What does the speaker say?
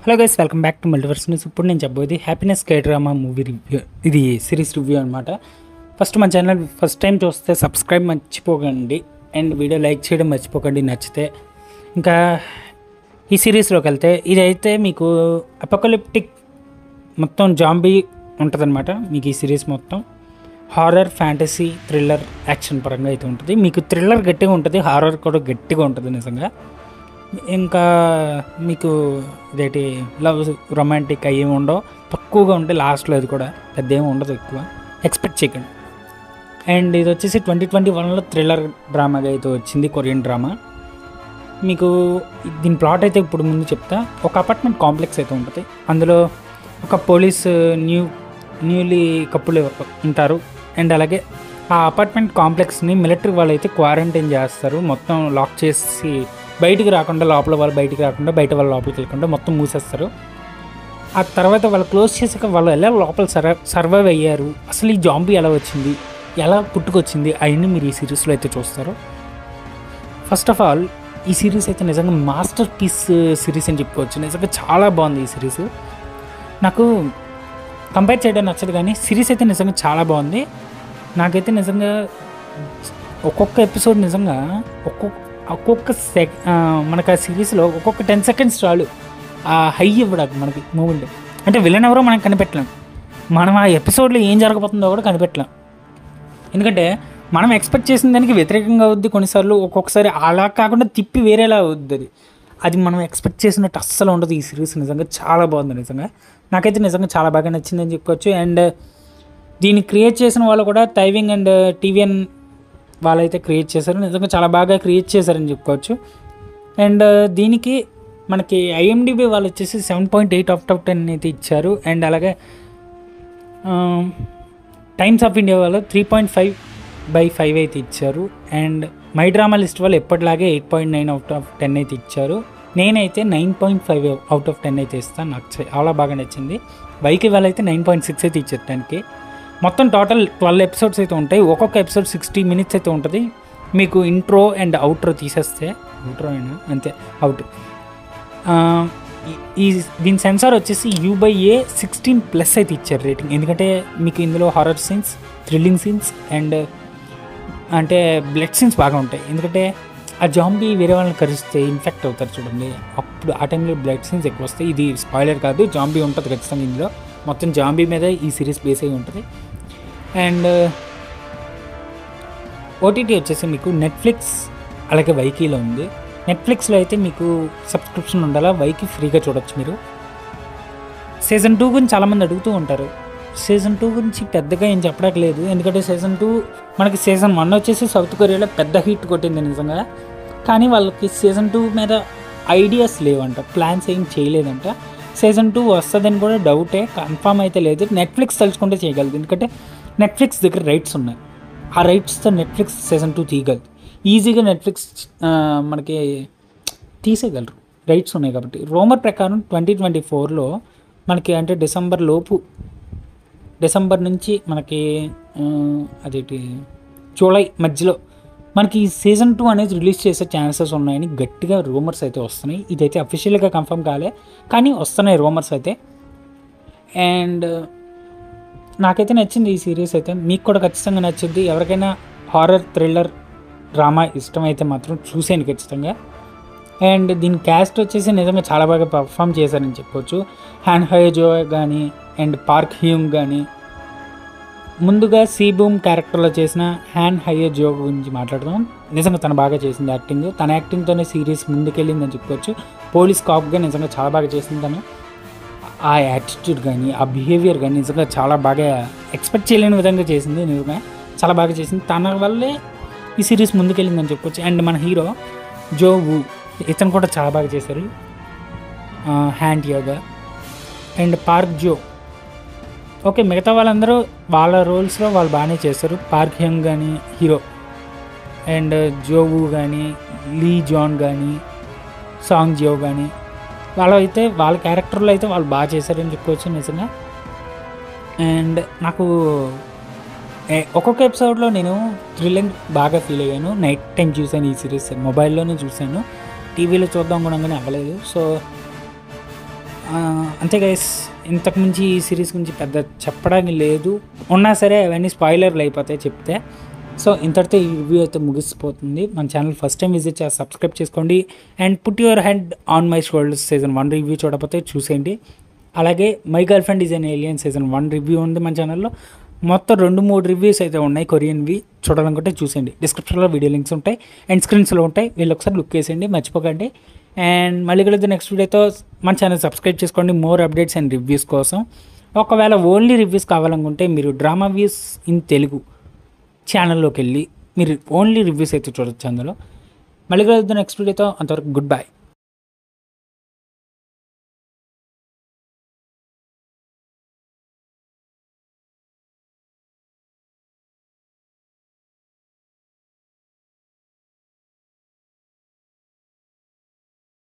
Hello guys, welcome back to multiverse news. ఇప్పుడు నేను చెప్పబోయేది హ్యాపీనెస్ K-డ్రామా మూవీ రివ్యూ. ఇది సిరీస్ రివ్యూ అనమాట. ఫస్ట్ మన ఛానల్ ఫస్ట్ టైం చూస్తే సబ్స్క్రైబ్ మర్చిపోకండి అండ్ వీడియో లైక్ చేయడం మర్చిపోకండి నచ్చితే. ఇంకా ఈ సిరీస్లోకి వెళ్తే ఇదైతే మీకు అపోకలిప్టిక్ మొత్తం జాంబీ ఉంటుందన్నమాట. మీకు ఈ సిరీస్ మొత్తం హారర్, ఫ్యాంటసీ, థ్రిల్లర్, యాక్షన్ పరంగా అయితే ఉంటుంది. మీకు థ్రిల్లర్ గట్టిగా ఉంటుంది, హారర్ కూడా గట్టిగా ఉంటుంది నిజంగా. ఇంకా మీకు ఇదేంటి లవ్, రొమాంటిక్ అవి ఏమి ఉండవు, తక్కువగా ఉంటాయి. లాస్ట్లో అది కూడా పెద్ద ఏమి ఉండదు, ఎక్కువ ఎక్స్పెక్ట్ చేయకండి. అండ్ ఇది వచ్చేసి 2021లో థ్రిల్లర్ డ్రామాగా అయితే వచ్చింది, కొరియన్ డ్రామా. మీకు దీని ప్లాట్ అయితే ఇప్పుడు ముందు చెప్తా. ఒక అపార్ట్మెంట్ కాంప్లెక్స్ అయితే ఉంటుంది. అందులో ఒక పోలీస్ న్యూలీ కప్పులు ఉంటారు. అండ్ అలాగే ఆ అపార్ట్మెంట్ కాంప్లెక్స్ని మిలిటరీ వాళ్ళు అయితే క్వారంటైన్ చేస్తారు. మొత్తం లాక్ చేసి బయటికి రాకుండా, లోపల వాళ్ళు బయటికి రాకుండా, బయట వాళ్ళు లోపలికి వెళ్ళకుండా మొత్తం మూసేస్తారు. ఆ తర్వాత వాళ్ళు క్లోజ్ చేసాక వాళ్ళు ఎలా లోపల సర్వైవ్ అయ్యారు, అసలు ఈ జాంబీ ఎలా వచ్చింది, ఎలా పుట్టుకొచ్చింది, అవన్నీ మీరు ఈ సిరీస్లో అయితే చూస్తారు. ఫస్ట్ ఆఫ్ ఆల్ ఈ సిరీస్ అయితే నిజంగా మాస్టర్ పీస్ సిరీస్ అని చెప్పుకోవచ్చు. నిజంగా చాలా బాగుంది ఈ సిరీస్. నాకు కంపేర్ చేయడం నచ్చదు కానీ సిరీస్ అయితే నిజంగా చాలా బాగుంది. నాకైతే నిజంగా ఒక్కొక్క ఎపిసోడ్ నిజంగా ఒక్కొక్క మనకు ఆ సిరీస్లో ఒక్కొక్క 10 seconds చాలు ఆ హై ఇవ్వడానికి మనకి మూమెంట్. అంటే విలన్ ఎవరో మనం కనిపెట్టలేం, మనం ఆ ఎపిసోడ్లో ఏం జరగబోతుందో కూడా కనిపెట్టలేం. ఎందుకంటే మనం ఎక్స్పెక్ట్ చేసిన దానికి వ్యతిరేకంగా అవుద్ది కొన్నిసార్లు. ఒక్కొక్కసారి అలా కాకుండా తిప్పి వేరేలా అవుద్ది. అది మనం ఎక్స్పెక్ట్ చేసినట్టు అస్సలు ఉండదు. ఈ సిరీస్ నిజంగా చాలా బాగుంది. నిజంగా నాకైతే నిజంగా చాలా బాగా నచ్చిందని చెప్పుకోవచ్చు. అండ్ దీన్ని క్రియేట్ చేసిన వాళ్ళు కూడా టైవింగ్ అండ్ టీవీఎన్ వాళ్ళైతే క్రియేట్ చేశారు. నిజంగా చాలా బాగా క్రియేట్ చేశారని చెప్పుకోవచ్చు. అండ్ దీనికి మనకి IMDb వాళ్ళు వచ్చేసి 7.8/10 అయితే ఇచ్చారు. అండ్ అలాగే టైమ్స్ ఆఫ్ ఇండియా వాళ్ళు 3.5/5 అయితే ఇచ్చారు. అండ్ మై డ్రామా లిస్ట్ వాళ్ళు ఎప్పటిలాగే 8.9/10 అయితే ఇచ్చారు. నేనైతే 9.5/10 అయితే ఇస్తాను. నాకు చాలా బాగా నచ్చింది. వైకి వాళ్ళైతే 9.6 అయితే ఇచ్చారు 10కి. మొత్తం టోటల్ 12 episodes అయితే ఉంటాయి. ఒక్కొక్క ఎపిసోడ్ 60 minutes అయితే ఉంటుంది. మీకు ఇంట్రో అండ్ అవుట్రో తీసేస్తే, అవుట్రో అయినా అంతే, అవుట్. దీని సెన్సార్ వచ్చేసి U/A 16+ అయితే ఇచ్చారు రేటింగ్. ఎందుకంటే మీకు ఇందులో horror scenes, thrilling scenes and అంటే బ్లడ్ సీన్స్ బాగా ఉంటాయి. ఎందుకంటే ఆ జాంబీ వేరే వాళ్ళని కరిస్తే ఇన్ఫెక్ట్ అవుతారు చూడండి, అప్పుడు ఆ టైంలో బ్లడ్ సీన్స్ ఎక్కువ వస్తాయి. ఇది స్పాయిలర్ కాదు, జాంబీ ఉంటుంది ఖచ్చితంగా ఇందులో. మొత్తం జాంబీ మీద ఈ సిరీస్ బేస్ అయి ఉంటుంది. అండ్ OTT వచ్చేసి మీకు నెట్ఫ్లిక్స్ అలాగే వైకీలో ఉంది. నెట్ఫ్లిక్స్లో అయితే మీకు సబ్స్క్రిప్షన్ ఉండాలా, వైకి ఫ్రీగా చూడొచ్చు మీరు. సీజన్ 2 గురించి చాలామంది అడుగుతూ ఉంటారు. సీజన్ 2 గురించి పెద్దగా ఏం చెప్పడానికి లేదు. ఎందుకంటే సీజన్ 2 మనకి సీజన్ 1 వచ్చేసి సౌత్ కొరియాలో పెద్ద హిట్ కొట్టింది నిజంగా. కానీ వాళ్ళకి సీజన్ 2 మీద ఐడియాస్ లేవంట, ప్లాన్స్ ఏం చేయలేదంట. సీజన్ 2 వస్తుందని కూడా డౌటే, కన్ఫామ్ అయితే లేదు. నెట్ఫ్లిక్స్ తలుచుకుంటే చేయగలదు, ఎందుకంటే నెట్ఫ్లిక్స్ దగ్గర రైట్స్ ఉన్నాయి. ఆ రైట్స్తో నెట్ఫ్లిక్స్ సీజన్ 2 తీయగలదు ఈజీగా. నెట్ఫ్లిక్స్ మనకి తీసేయగలరు, రైట్స్ ఉన్నాయి కాబట్టి. రూమర్ ప్రకారం 2024లో మనకి అంటే డిసెంబర్ నుంచి మనకి అదేంటి జూలై మధ్యలో మనకి ఈ సీజన్ 2 అనేది రిలీజ్ చేసే ఛాన్సెస్ ఉన్నాయని గట్టిగా రూమర్స్ అయితే వస్తున్నాయి. ఇదైతే అఫీషియల్గా కన్ఫర్మ్ కాలే కానీ వస్తున్నాయి రూమర్స్ అయితే. అండ్ నాకైతే నచ్చింది ఈ సిరీస్ అయితే. మీకు కూడా ఖచ్చితంగా నచ్చింది. ఎవరికైనా హారర్, థ్రిల్లర్, డ్రామా ఇష్టమైతే మాత్రం చూసేయండి ఖచ్చితంగా. అండ్ దీని క్యాస్ట్ వచ్చేసి నిజంగా చాలా బాగా పర్ఫామ్ చేశారని చెప్పవచ్చు. హ్యాన్ హయజో కానీ అండ్ పార్క్ హ్యూంగ్ కానీ. ముందుగా సీబూమ్ క్యారెక్టర్లో చేసిన హ్యాన్ హయజో గురించి మాట్లాడదాం. నిజంగా తను బాగా చేసింది యాక్టింగ్. తన యాక్టింగ్తోనే సిరీస్ ముందుకెళ్ళిందని చెప్పుకోవచ్చు. పోలీస్ కాప్గా నిజంగా చాలా బాగా చేసింది తను. ఆ యాటిట్యూడ్ కానీ, ఆ బిహేవియర్ కానీ నిజంగా చాలా బాగా ఎక్స్పెక్ట్ చేయలేని విధంగా చేసింది. నిజంగా చాలా బాగా చేసింది. తన వల్లే ఈ సిరీస్ ముందుకెళ్ళిందని చెప్పుకోవచ్చు. అండ్ మన హీరో జో వూ, ఇతను కూడా చాలా బాగా చేశారు హ్యాండ్ యోగా. అండ్ పార్క్ జో, ఓకే, మిగతా వాళ్ళందరూ వాళ్ళ రోల్స్లో వాళ్ళు బాగానే చేస్తారు. పార్క్ హ్యంగ్ కానీ హీరో, అండ్ జో వూ కానీ, లీ జాన్ కానీ, సాంగ్ జియో కానీ, వాళ్ళైతే వాళ్ళ క్యారెక్టర్లో అయితే వాళ్ళు బాగా చేశారని చెప్పుకోవచ్చు నిజంగా. అండ్ నాకు ఒక్కొక్క ఎపిసోడ్లో నేను థ్రిల్లింగ్ బాగా ఫీల్ అయ్యాను. నైట్ టైం చూశాను ఈ సిరీస్, మొబైల్లోనే చూశాను, టీవీలో చూద్దాం కూడా అవ్వలేదు. సో అంతే గైస్, ఇంతకుమించి ఈ సిరీస్ గురించి పెద్ద చెప్పడానికి లేదు. ఉన్నా సరే అవన్నీ స్పాయిలర్లు అయిపోతాయి చెప్తే. సో ఇంతటితో ఈ రివ్యూ అయితే ముగిసిపోతుంది. మన ఛానల్ ఫస్ట్ టైం విజిట్ చేసి సబ్స్క్రైబ్ చేసుకోండి and put your hand on my shoulders season 1 review చూడకపోతే చూసేయండి. అలాగే my girl friend is an alien season 1 review ఉంది మన ఛానల్లో. మొత్తం 2-3 రివ్యూస్ అయితే ఉన్నాయి కొరియన్వి, చూడాలనుకుంటే చూసేయండి. డిస్క్రిప్షన్లో వీడియో లింక్స్ ఉంటాయి అండ్ స్క్రీన్స్లో ఉంటాయి, వీళ్ళు ఒకసారి లుక్ వేసేయండి, మర్చిపోకండి. అండ్ మళ్ళీ కలుద్దాం నెక్స్ట్ వీడియోతో. మన ఛానల్ సబ్స్క్రైబ్ చేసుకోండి మోర్ అప్డేట్స్ అండ్ రివ్యూస్ కోసం. ఒకవేళ ఓన్లీ రివ్యూస్ కావాలనుకుంటే మీరు డ్రామా వ్యూస్ ఇన్ తెలుగు ఛానల్లోకి వెళ్ళి మీరు ఓన్లీ రివ్యూస్ అయితే చూడొచ్చు అందులో. మళ్ళీ కలుద్దాం నెక్స్ట్ వీడియోతో. అంతవరకు గుడ్ బై.